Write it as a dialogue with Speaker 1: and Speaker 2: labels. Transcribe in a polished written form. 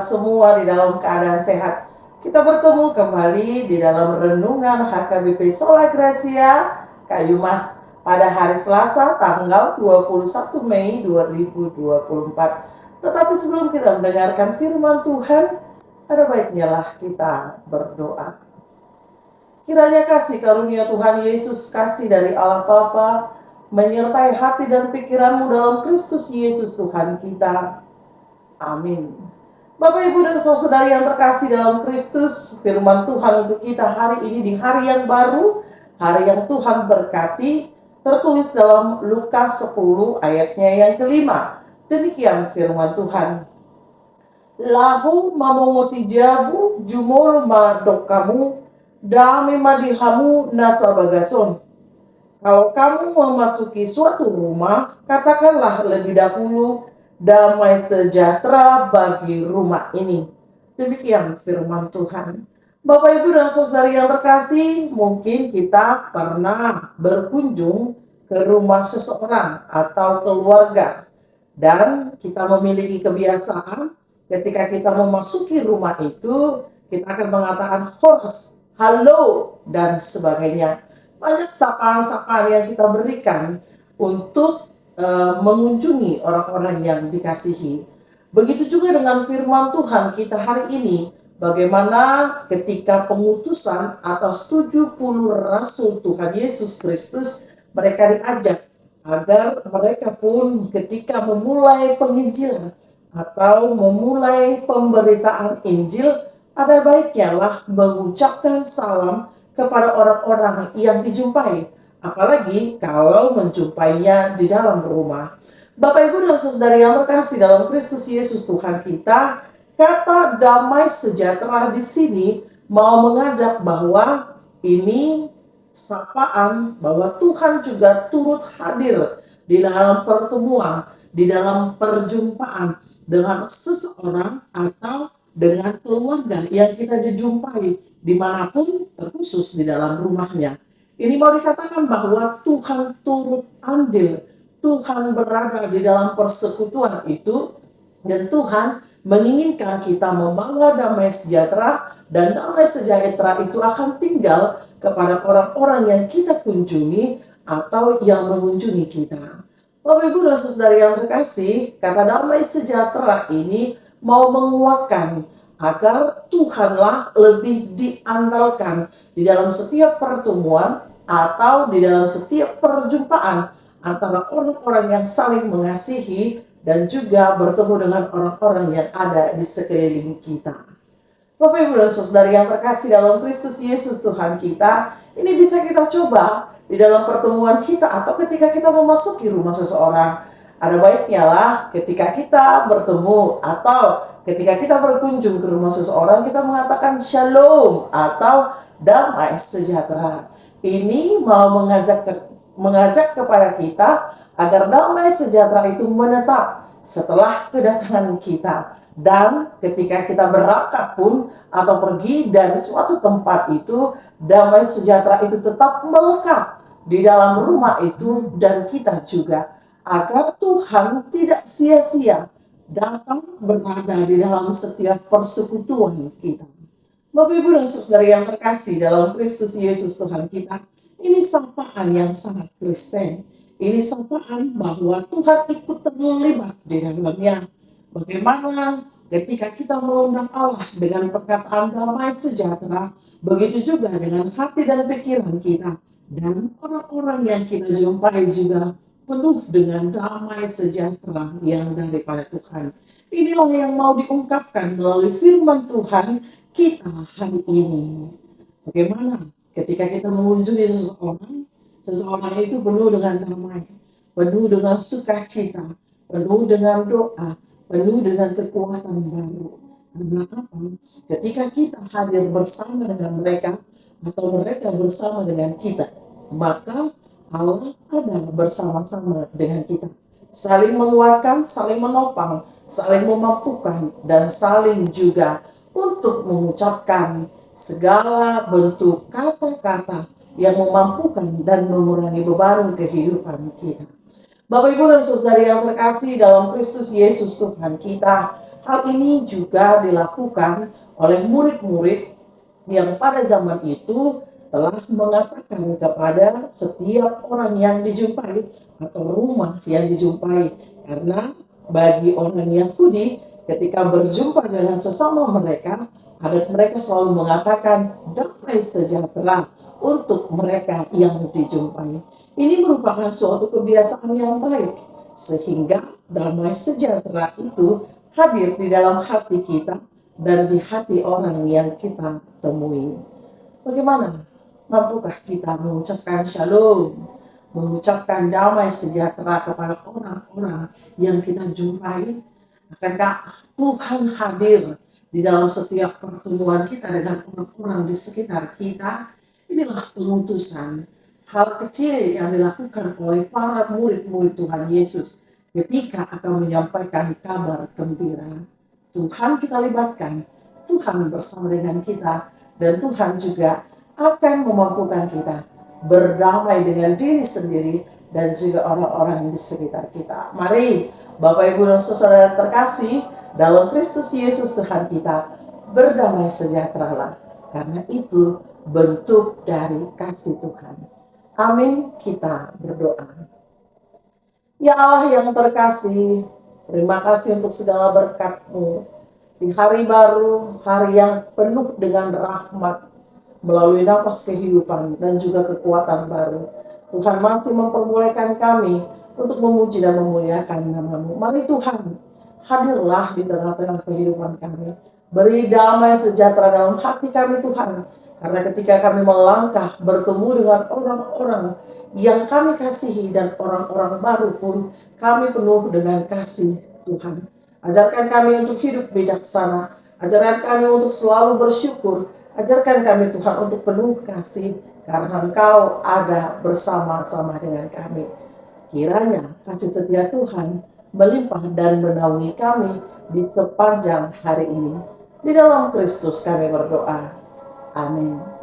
Speaker 1: semua di dalam keadaan sehat. Kita bertemu kembali di dalam renungan HKBP Sola Gracia Kayu Mas pada hari Selasa tanggal 21 Mei 2024. Tetapi sebelum kita mendengarkan firman Tuhan, ada baiknya lah kita berdoa. Kiranya kasih karunia Tuhan Yesus, kasih dari Allah Bapa, menyertai hati dan pikiranmu dalam Kristus Yesus Tuhan kita. Amin. Bapak, Ibu, dan saudara yang terkasih dalam Kristus, firman Tuhan untuk kita hari ini di hari yang baru, hari yang Tuhan berkati, tertulis dalam Lukas 10 ayatnya yang kelima. Demikian firman Tuhan. Lahu mamongoti jabu jumur madokamu dame madihamu nasabagason. Kalau kamu memasuki suatu rumah, katakanlah lebih dahulu, damai sejahtera bagi rumah ini. Demikian firman Tuhan. Bapak, Ibu, dan saudara yang terkasih, mungkin kita pernah berkunjung ke rumah seseorang atau keluarga. Dan kita memiliki kebiasaan, ketika kita memasuki rumah itu, kita akan mengatakan horas, halo, dan sebagainya. Banyak sapaan-sapaan yang kita berikan untuk mengunjungi orang-orang yang dikasihi. Begitu juga dengan firman Tuhan kita hari ini, bagaimana ketika pengutusan atas 70 rasul Tuhan Yesus Kristus, mereka diajak agar mereka pun ketika memulai penginjilan atau memulai pemberitaan Injil, ada baiknya lah mengucapkan salam kepada orang-orang yang dijumpai, apalagi kalau menjumpainya di dalam rumah. Bapak, Ibu, dan saudara yang terkasih dalam Kristus Yesus Tuhan kita, kata damai sejahtera di sini mau mengajak bahwa ini sapaan bahwa Tuhan juga turut hadir di dalam pertemuan, di dalam perjumpaan dengan seseorang atau dengan keluarga yang kita dijumpai dimanapun, terkhusus di dalam rumahnya. Ini mau dikatakan bahwa Tuhan turut andil, Tuhan berada di dalam persekutuan itu, dan Tuhan menginginkan kita membawa damai sejahtera, dan damai sejahtera itu akan tinggal kepada orang-orang yang kita kunjungi atau yang mengunjungi kita. Bapak, Ibu, dan saudara yang terkasih, kata damai sejahtera ini mau menguatkan agar Tuhanlah lebih diandalkan di dalam setiap pertemuan atau di dalam setiap perjumpaan antara orang-orang yang saling mengasihi dan juga bertemu dengan orang-orang yang ada di sekeliling kita. Bapak, Ibu, dan saudara yang terkasih dalam Kristus Yesus Tuhan kita, ini bisa kita coba di dalam pertemuan kita atau ketika kita memasuki rumah seseorang. Ada baiknya lah ketika kita bertemu atau ketika kita berkunjung ke rumah seseorang, kita mengatakan shalom atau damai sejahtera. Ini mau mengajak kepada kita agar damai sejahtera itu menetap setelah kedatangan kita. Dan ketika kita berangkat pun atau pergi dari suatu tempat itu, damai sejahtera itu tetap melekat di dalam rumah itu dan kita juga. Agar Tuhan tidak sia-sia datang berada di dalam setiap persekutuan kita. Bapak, Ibu, dan saudara yang terkasih dalam Kristus Yesus Tuhan kita, ini sapaan yang sangat Kristen. Ini sapaan bahwa Tuhan ikut terlibat di dalamnya. Bagaimana ketika kita mengundang Allah dengan perkataan damai sejahtera, begitu juga dengan hati dan pikiran kita. Dan orang-orang yang kita jumpai juga penuh dengan damai sejahtera yang daripada Tuhan. Inilah yang mau diungkapkan melalui firman Tuhan kita hari ini. Bagaimana ketika kita mengunjungi seseorang itu penuh dengan damai, penuh dengan sukacita, penuh dengan doa, penuh dengan kekuatan baru. Karena apa? Ketika kita hadir bersama dengan mereka atau mereka bersama dengan kita, maka Allah ada bersama-sama dengan kita, saling menguatkan, saling menopang, saling memampukan, dan saling juga untuk mengucapkan segala bentuk kata-kata yang memampukan dan mengurangi beban kehidupan kita. Bapak, Ibu, dan saudari yang terkasih dalam Kristus Yesus Tuhan kita, Hal ini juga dilakukan oleh murid-murid yang pada zaman itu telah mengatakan kepada setiap orang yang dijumpai atau rumah yang dijumpai. Karena bagi orang Yahudi ketika berjumpa dengan sesama mereka, adat mereka selalu mengatakan damai sejahtera untuk mereka yang dijumpai. Ini merupakan suatu kebiasaan yang baik, sehingga damai sejahtera itu hadir di dalam hati kita dan di hati orang yang kita temui. Bagaimana? Mampukah kita mengucapkan shalom, mengucapkan damai sejahtera kepada orang-orang yang kita jumpai? Akankah Tuhan hadir di dalam setiap pertemuan kita dengan orang-orang di sekitar kita? Inilah pengutusan, hal kecil yang dilakukan oleh para murid-murid Tuhan Yesus ketika akan menyampaikan kabar gembira. Tuhan kita libatkan, Tuhan bersama dengan kita, dan Tuhan juga akan memampukan kita berdamai dengan diri sendiri dan juga orang-orang di sekitar kita. Mari Bapak Ibu dan Saudara terkasih dalam Kristus Yesus Tuhan kita, berdamai sejahteralah, karena itu bentuk dari kasih Tuhan. Amin. Kita berdoa. Ya Allah yang terkasih, terima kasih untuk segala berkat-Mu di hari baru, hari yang penuh dengan rahmat, melalui nafas kehidupan dan juga kekuatan baru. Tuhan masih memperbolehkan kami untuk memuji dan memuliakan nama-Mu. Mari Tuhan, hadirlah di tengah-tengah kehidupan kami. Beri damai sejahtera dalam hati kami Tuhan. Karena ketika kami melangkah bertemu dengan orang-orang yang kami kasihi dan orang-orang baru pun, kami penuh dengan kasih Tuhan. Ajarkan kami untuk hidup bijaksana. Ajarkan kami untuk selalu bersyukur. Ajarkan kami Tuhan untuk penuh kasih, karena Engkau ada bersama-sama dengan kami. Kiranya kasih setia Tuhan melimpah dan menaungi kami di sepanjang hari ini. Di dalam Kristus kami berdoa. Amin.